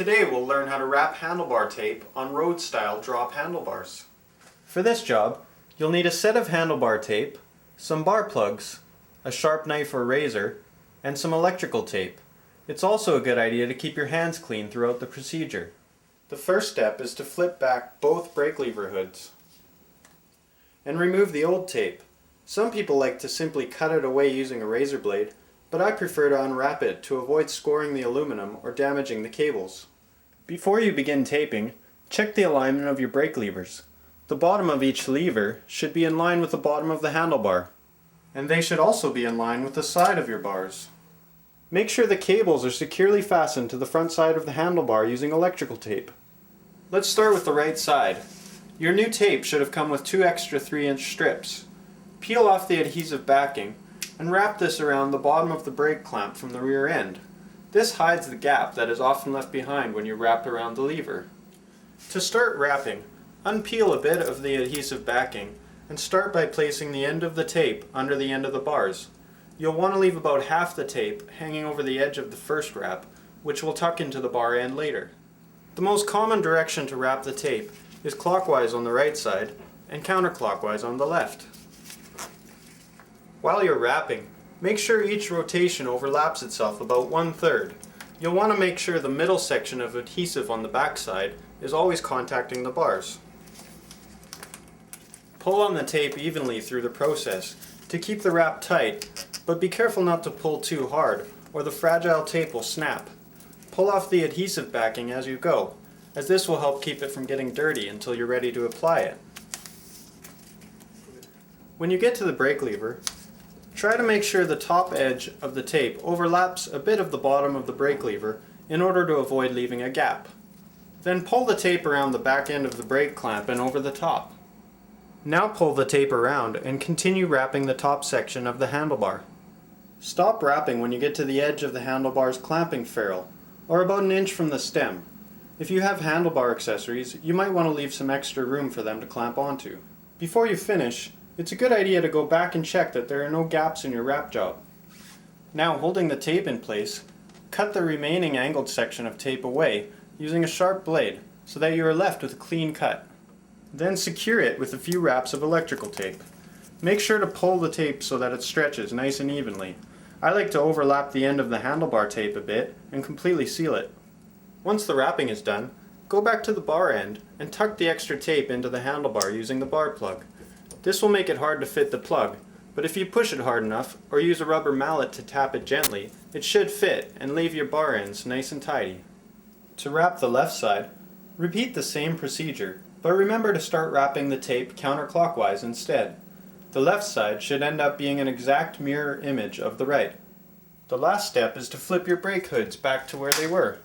Today we'll learn how to wrap handlebar tape on road-style drop handlebars. For this job, you'll need a set of handlebar tape, some bar plugs, a sharp knife or razor, and some electrical tape. It's also a good idea to keep your hands clean throughout the procedure. The first step is to flip back both brake lever hoods and remove the old tape. Some people like to simply cut it away using a razor blade, but I prefer to unwrap it to avoid scoring the aluminum or damaging the cables. Before you begin taping, check the alignment of your brake levers. The bottom of each lever should be in line with the bottom of the handlebar, and they should also be in line with the side of your bars. Make sure the cables are securely fastened to the front side of the handlebar using electrical tape. Let's start with the right side. Your new tape should have come with 2 extra 3-inch strips. Peel off the adhesive backing and wrap this around the bottom of the brake clamp from the rear end. This hides the gap that is often left behind when you wrap around the lever. To start wrapping, unpeel a bit of the adhesive backing and start by placing the end of the tape under the end of the bars. You'll want to leave about half the tape hanging over the edge of the first wrap, which will tuck into the bar end later. The most common direction to wrap the tape is clockwise on the right side and counterclockwise on the left. While you're wrapping, make sure each rotation overlaps itself about 1/3. You'll want to make sure the middle section of adhesive on the back side is always contacting the bars. Pull on the tape evenly through the process to keep the wrap tight, but be careful not to pull too hard or the fragile tape will snap. Pull off the adhesive backing as you go, as this will help keep it from getting dirty until you're ready to apply it. When you get to the brake lever, try to make sure the top edge of the tape overlaps a bit of the bottom of the brake lever in order to avoid leaving a gap. Then pull the tape around the back end of the brake clamp and over the top. Now pull the tape around and continue wrapping the top section of the handlebar. Stop wrapping when you get to the edge of the handlebar's clamping ferrule, or about 1 inch from the stem. If you have handlebar accessories, you might want to leave some extra room for them to clamp onto. Before you finish, it's a good idea to go back and check that there are no gaps in your wrap job. Now, holding the tape in place, cut the remaining angled section of tape away using a sharp blade so that you are left with a clean cut. Then secure it with a few wraps of electrical tape. Make sure to pull the tape so that it stretches nice and evenly. I like to overlap the end of the handlebar tape a bit and completely seal it. Once the wrapping is done, go back to the bar end and tuck the extra tape into the handlebar using the bar plug. This will make it hard to fit the plug, but if you push it hard enough or use a rubber mallet to tap it gently, it should fit and leave your bar ends nice and tidy. To wrap the left side, repeat the same procedure, but remember to start wrapping the tape counterclockwise instead. The left side should end up being an exact mirror image of the right. The last step is to flip your brake hoods back to where they were.